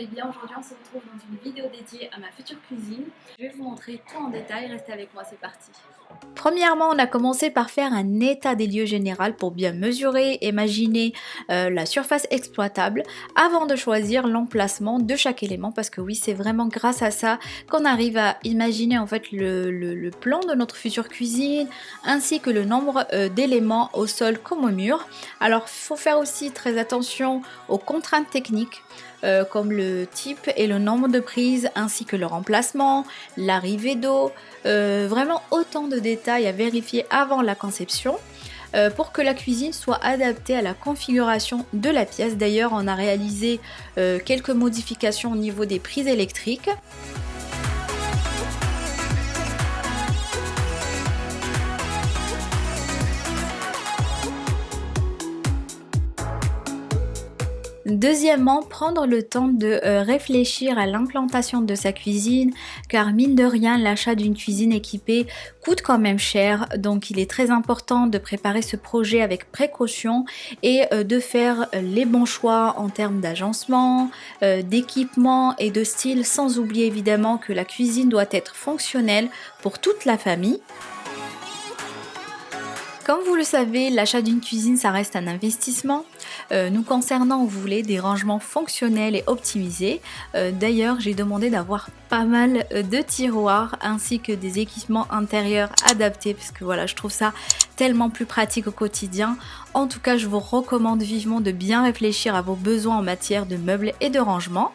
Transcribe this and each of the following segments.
bien, aujourd'hui on se retrouve dans une vidéo dédiée à ma future cuisine. Je vais vous montrer tout en détail, restez avec moi, c'est parti. Premièrement, on a commencé par faire un état des lieux général pour bien mesurer, imaginer la surface exploitable avant de choisir l'emplacement de chaque élément, parce que oui, c'est vraiment grâce à ça qu'on arrive à imaginer en fait le plan de notre future cuisine ainsi que le nombre d'éléments au sol comme au mur. Alors il faut faire aussi très attention aux contraintes techniques comme le type et le nombre de prises ainsi que leur emplacement, l'arrivée d'eau, vraiment autant de détails à vérifier avant la conception pour que la cuisine soit adaptée à la configuration de la pièce. D'ailleurs, on a réalisé quelques modifications au niveau des prises électriques. Deuxièmement, prendre le temps de réfléchir à l'implantation de sa cuisine, car mine de rien, l'achat d'une cuisine équipée coûte quand même cher, donc il est très important de préparer ce projet avec précaution et de faire les bons choix en termes d'agencement, d'équipement et de style, sans oublier évidemment que la cuisine doit être fonctionnelle pour toute la famille. Comme vous le savez, l'achat d'une cuisine, ça reste un investissement. Nous concernant, vous voulez des rangements fonctionnels et optimisés. D'ailleurs, j'ai demandé d'avoir pas mal de tiroirs ainsi que des équipements intérieurs adaptés parce que voilà, je trouve ça tellement plus pratique au quotidien. En tout cas, je vous recommande vivement de bien réfléchir à vos besoins en matière de meubles et de rangement.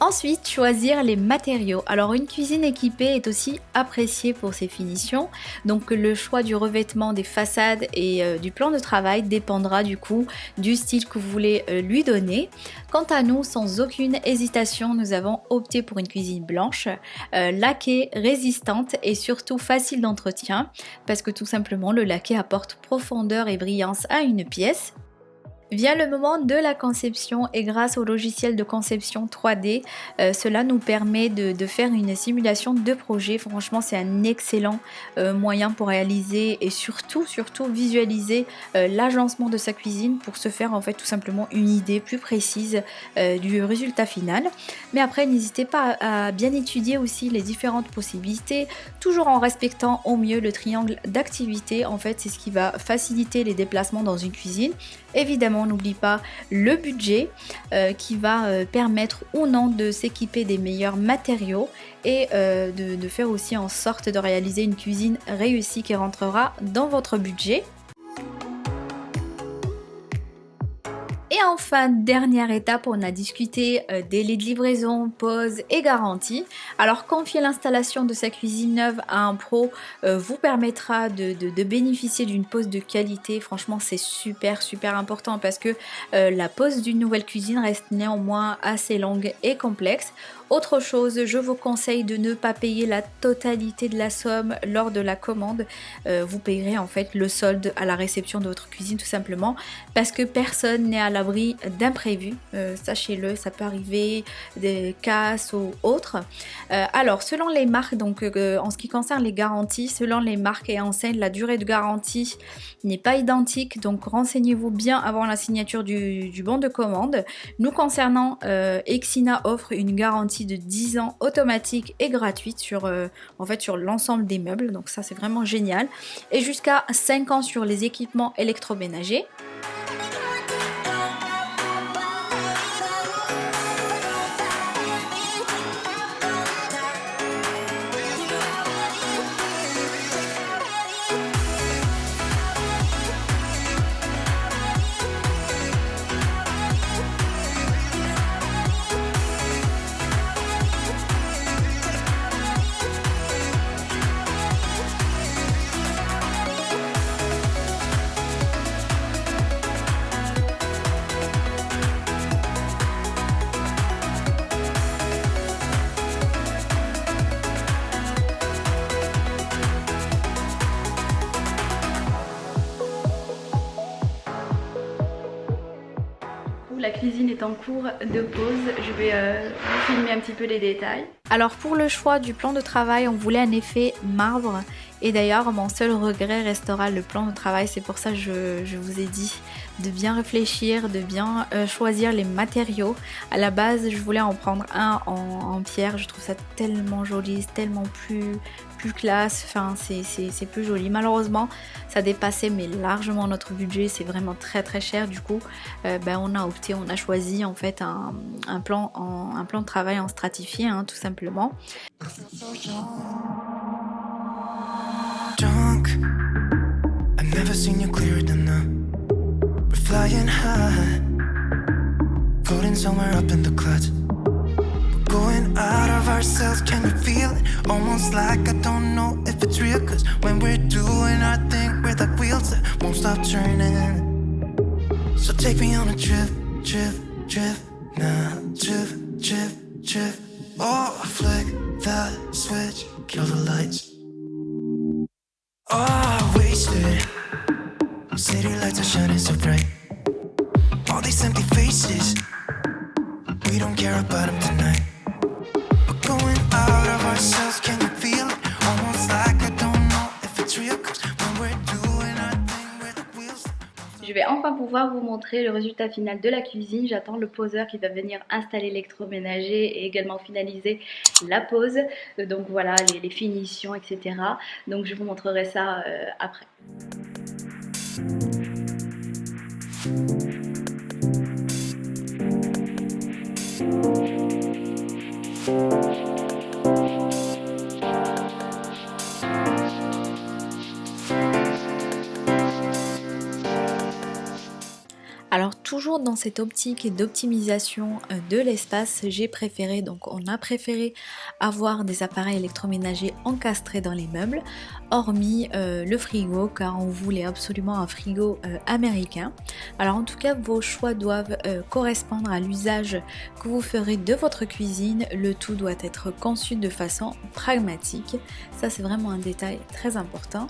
Ensuite, choisir les matériaux. Alors une cuisine équipée est aussi appréciée pour ses finitions, donc le choix du revêtement des façades et du plan de travail dépendra du coup du style que vous voulez lui donner. Quant à nous, sans aucune hésitation, nous avons opté pour une cuisine blanche, laquée, résistante et surtout facile d'entretien, parce que tout simplement le laqué apporte profondeur et brillance à une pièce. Vient le moment de la conception et grâce au logiciel de conception 3D, cela nous permet de faire une simulation de projet. Franchement, c'est un excellent moyen pour réaliser et surtout visualiser l'agencement de sa cuisine pour se faire en fait tout simplement une idée plus précise du résultat final. Mais après, n'hésitez pas à bien étudier aussi les différentes possibilités, toujours en respectant au mieux le triangle d'activité. En fait, c'est ce qui va faciliter les déplacements dans une cuisine. Évidemment, n'oublie pas le budget qui va permettre ou non de s'équiper des meilleurs matériaux et de faire aussi en sorte de réaliser une cuisine réussie qui rentrera dans votre budget. Et enfin, dernière étape, on a discuté délai de livraison, pause et garantie. Alors confier l'installation de sa cuisine neuve à un pro vous permettra de bénéficier d'une pause de qualité. Franchement, c'est super important parce que la pause d'une nouvelle cuisine reste néanmoins assez longue et complexe. Autre chose, je vous conseille de ne pas payer la totalité de la somme lors de la commande. Vous payerez en fait le solde à la réception de votre cuisine tout simplement parce que personne n'est à l'abri d'imprévus. Sachez-le, ça peut arriver, des casses ou autres. Alors, selon les marques, donc en ce qui concerne les garanties, selon les marques et enseignes, la durée de garantie n'est pas identique. Donc, renseignez-vous bien avant la signature du bon de commande. Nous concernant, Exina offre une garantie de 10 ans automatique et gratuite sur l'ensemble des meubles, donc ça c'est vraiment génial, et jusqu'à 5 ans sur les équipements électroménagers. cuisine est en cours de pause. Je vais vous filmer un petit peu les détails. Alors pour le choix du plan de travail, on voulait un effet marbre. Et d'ailleurs, mon seul regret restera le plan de travail. C'est pour ça que je vous ai dit de bien réfléchir, de bien choisir les matériaux. À la base, je voulais en prendre un en pierre. Je trouve ça tellement joli, tellement plus classe. Enfin, c'est plus joli. Malheureusement, ça dépassait mais largement notre budget. C'est vraiment très cher. Du coup, on a choisi en fait un plan de travail en stratifié, hein, tout simplement. Drunk, I've never seen you clearer than now. We're flying high, floating somewhere up in the clouds. We're going out of ourselves, can you feel it? Almost like I don't know if it's real. Cause when we're doing our thing, we're like wheels that won't stop turning. So take me on a trip now. Trip. Oh, flick that switch, kill the lights. Oh, wasted. City lights are shining so bright. All these empty faces, we don't care about them tonight. We're going out of ourselves, can you feel it? Almost like I don't know if it's real. Cause when we're doing our thing, we're the wheels. Je vais enfin pouvoir vous montrer le résultat final de la cuisine. J'attends le poseur qui va venir installer l'électroménager et également finaliser la pose. Donc voilà, les finitions, etc. Donc je vous montrerai ça après. Alors toujours dans cette optique d'optimisation de l'espace, on a préféré avoir des appareils électroménagers encastrés dans les meubles, hormis le frigo, car on voulait absolument un frigo américain. Alors en tout cas, vos choix doivent correspondre à l'usage que vous ferez de votre cuisine. Le tout doit être conçu de façon pragmatique. Ça, c'est vraiment un détail très important.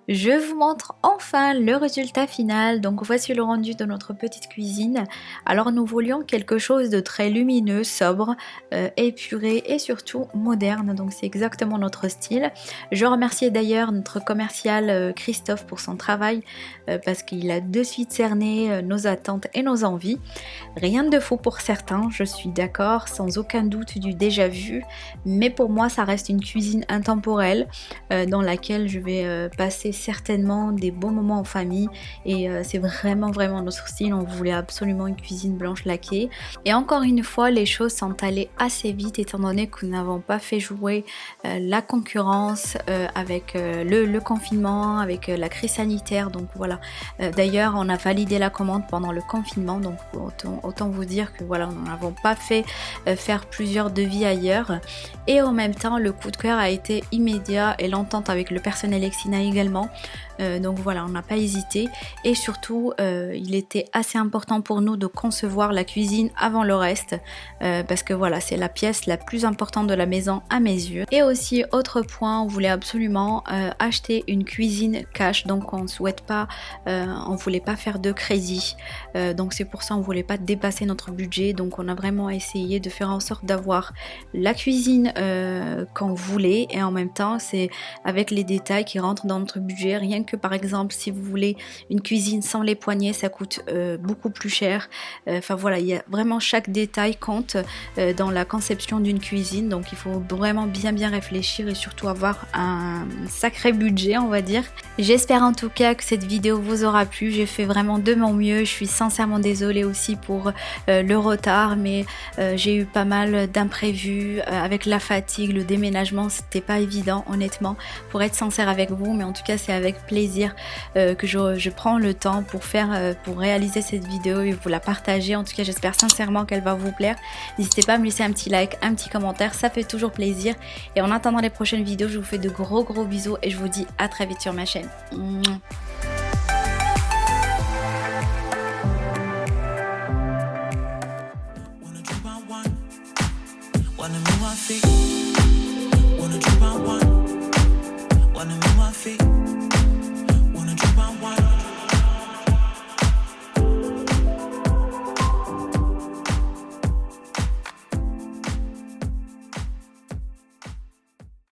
Je vous montre enfin le résultat final. Donc voici le rendu de notre petite cuisine. Alors nous voulions quelque chose de très lumineux, sobre, épuré et surtout moderne. Donc c'est exactement notre style. Je remercie d'ailleurs notre commercial Christophe pour son travail parce qu'il a de suite cerné nos attentes et nos envies. Rien de faux pour certains, je suis d'accord, sans aucun doute du déjà vu. Mais pour moi ça reste une cuisine intemporelle dans laquelle je vais passer certainement des bons moments en famille et c'est vraiment notre style. On voulait absolument une cuisine blanche laquée et encore une fois les choses sont allées assez vite étant donné que nous n'avons pas fait jouer la concurrence avec le confinement, avec la crise sanitaire. Donc voilà, d'ailleurs on a validé la commande pendant le confinement, donc autant vous dire que voilà, nous n'avons pas fait faire plusieurs devis ailleurs et en même temps le coup de cœur a été immédiat et l'entente avec le personnel Exina également. Donc voilà, on n'a pas hésité et surtout il était assez important pour nous de concevoir la cuisine avant le reste parce que voilà, c'est la pièce la plus importante de la maison à mes yeux. Et aussi autre point, on voulait absolument acheter une cuisine cash, donc on voulait pas faire de crédit, donc c'est pour ça on voulait pas dépasser notre budget. Donc on a vraiment essayé de faire en sorte d'avoir la cuisine qu'on voulait et en même temps c'est avec les détails qui rentrent dans notre budget. budget. Rien que par exemple si vous voulez une cuisine sans les poignées, ça coûte beaucoup plus cher. Enfin voilà, il y a vraiment chaque détail compte dans la conception d'une cuisine, donc il faut vraiment bien réfléchir et surtout avoir un sacré budget, on va dire. J'espère en tout cas que cette vidéo vous aura plu. J'ai fait vraiment de mon mieux. Je suis sincèrement désolée aussi pour le retard, mais j'ai eu pas mal d'imprévus avec la fatigue, le déménagement, c'était pas évident honnêtement, pour être sincère avec vous, mais en tout cas c'est avec plaisir que je prends le temps pour réaliser cette vidéo et vous la partager. En tout cas j'espère sincèrement qu'elle va vous plaire. N'hésitez pas à me laisser un petit like, un petit commentaire, ça fait toujours plaisir. Et en attendant les prochaines vidéos, je vous fais de gros bisous et je vous dis à très vite sur ma chaîne.